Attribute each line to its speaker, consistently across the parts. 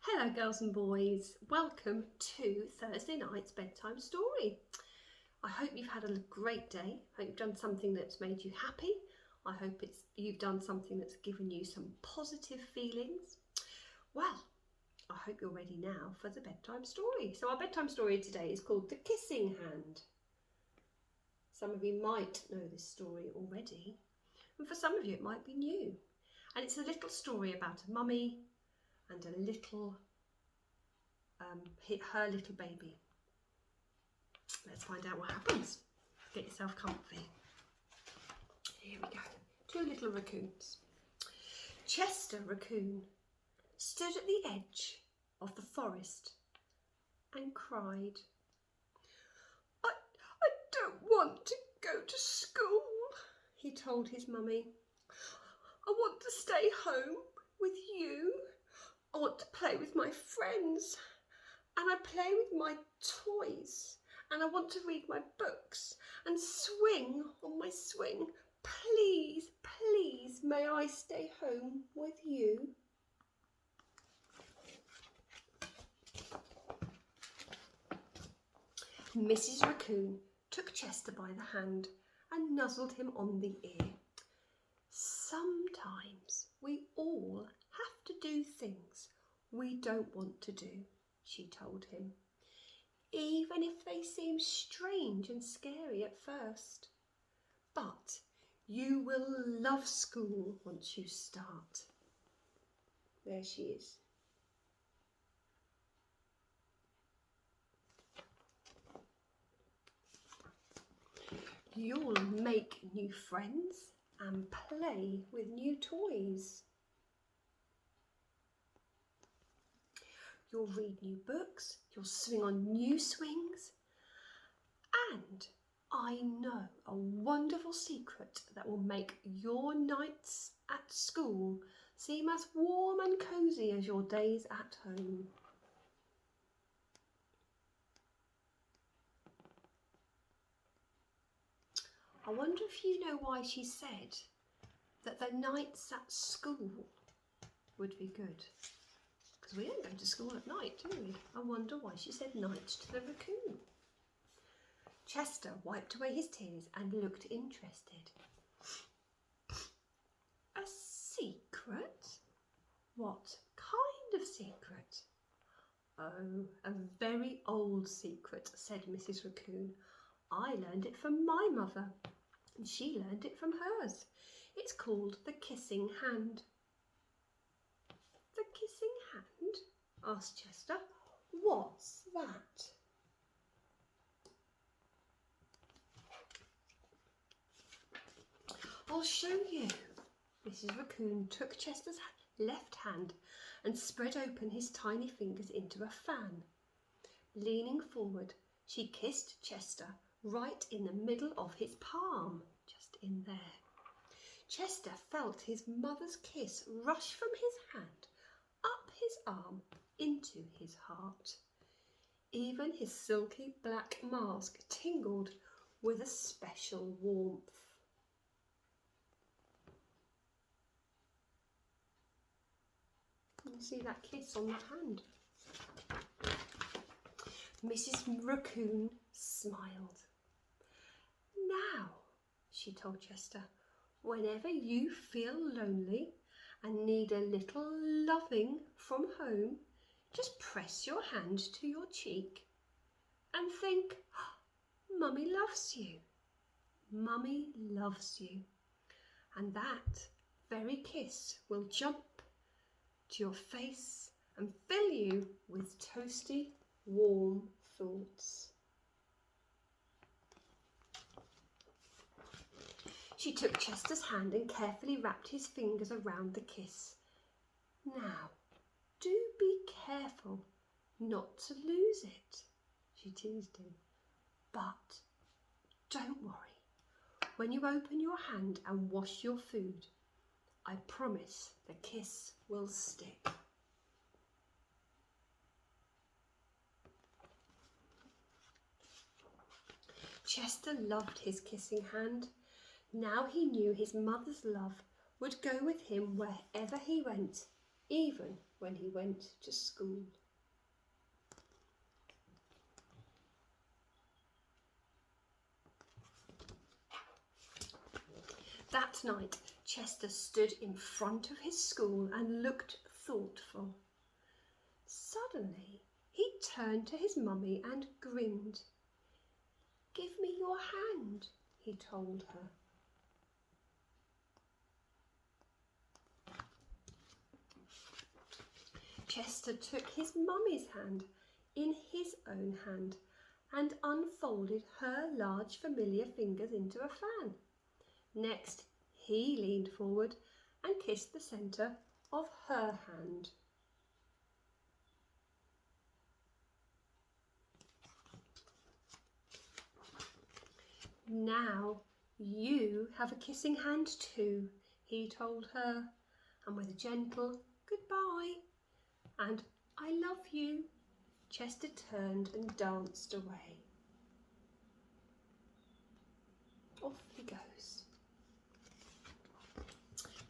Speaker 1: Hello girls and boys, welcome to Thursday night's bedtime story. I hope you've had a great day. I hope you've done something that's made you happy. I hope you've done something that's given you some positive feelings. Well, I hope you're ready now for the bedtime story. So our bedtime story today is called The Kissing Hand. Some of you might know this story already, and for some of you it might be new. And it's a little story about a mummy and a little her little baby. Let's find out what happens. Get yourself comfy. Here we go. Two little raccoons. Chester Raccoon stood at the edge of the forest and cried. I don't want to go to school, he told his mummy. I want to stay home with you. I want to play with my friends, and I play with my toys, and I want to read my books and swing on my swing. Please, please, may I stay home with you? Mrs. Raccoon took Chester by the hand and nuzzled him on the ear. Sometimes we all have to do things we don't want to do, she told him, even if they seem strange and scary at first. But you will love school once you start. There she is. You'll make new friends and play with new toys. You'll read new books, you'll swing on new swings, and I know a wonderful secret that will make your nights at school seem as warm and cosy as your days at home. I wonder if you know why she said that the nights at school would be good. Because we don't go to school at night, do we? I wonder why she said night to the raccoon. Chester wiped away his tears and looked interested. A secret? What kind of secret? Oh, a very old secret, said Mrs. Raccoon. I learned it from my mother, and she learned it from hers. It's called the kissing hand. The kissing hand? Asked Chester. What's that? I'll show you. Mrs. Raccoon took Chester's left hand and spread open his tiny fingers into a fan. Leaning forward, she kissed Chester right in the middle of his palm, just in there. Chester felt his mother's kiss rush from his hand, up his arm, into his heart. Even his silky black mask tingled with a special warmth. You see that kiss on that hand? Mrs. Raccoon smiled. Now, she told Chester, whenever you feel lonely and need a little loving from home, just press your hand to your cheek and think, Mummy loves you. Mummy loves you. And that very kiss will jump to your face and fill you with toasty, warm thoughts. She took Chester's hand and carefully wrapped his fingers around the kiss. Now, do be careful not to lose it, she teased him. But don't worry. When you open your hand and wash your food, I promise the kiss will stick. Chester loved his kissing hand. Now he knew his mother's love would go with him wherever he went, even when he went to school. That night, Chester stood in front of his school and looked thoughtful. Suddenly, he turned to his mummy and grinned. "Give me your hand," he told her. Chester took his mummy's hand in his own hand and unfolded her large familiar fingers into a fan. Next, he leaned forward and kissed the centre of her hand. "Now you have a kissing hand too," he told her, and with a gentle "goodbye" and "I love you," Chester turned and danced away. Off he goes.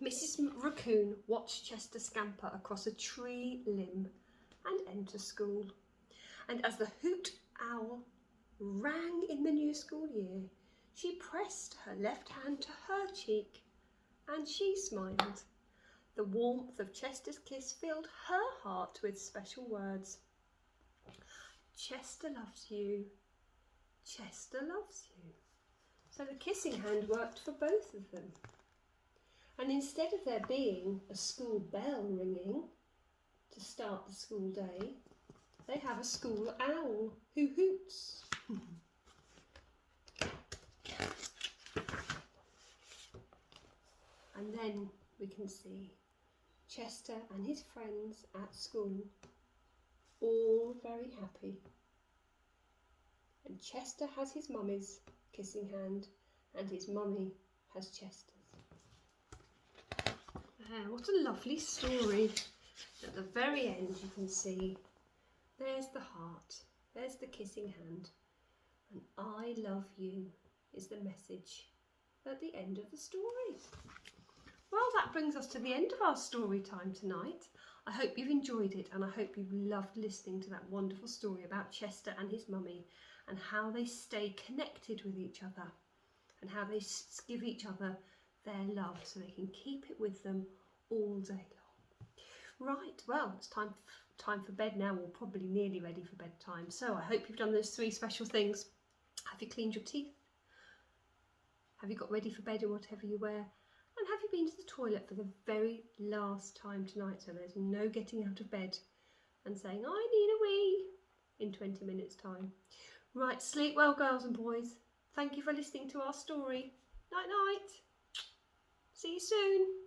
Speaker 1: Mrs. Raccoon watched Chester scamper across a tree limb and enter school. And as the hoot owl rang in the new school year, she pressed her left hand to her cheek and she smiled. The warmth of Chester's kiss filled her heart with special words. "Chester loves you. Chester loves you." So the kissing hand worked for both of them. And instead of there being a school bell ringing to start the school day, they have a school owl who hoots. And then we can see Chester and his friends at school, all very happy. And Chester has his mummy's kissing hand and his mummy has Chester's. What a lovely story. At the very end you can see there's the heart, there's the kissing hand, and "I love you" is the message at the end of the story. Well, that brings us to the end of our story time tonight. I hope you've enjoyed it and I hope you've loved listening to that wonderful story about Chester and his mummy and how they stay connected with each other and how they give each other their love so they can keep it with them all day long. Right, well, it's time for bed now, or probably nearly ready for bedtime. So I hope you've done those 3 special things. Have you cleaned your teeth? Have you got ready for bed in whatever you wear? And have you been to the toilet for the very last time tonight, so there's no getting out of bed and saying, "I need a wee," in 20 minutes' time. Right, sleep well, girls and boys. Thank you for listening to our story. Night night. See you soon.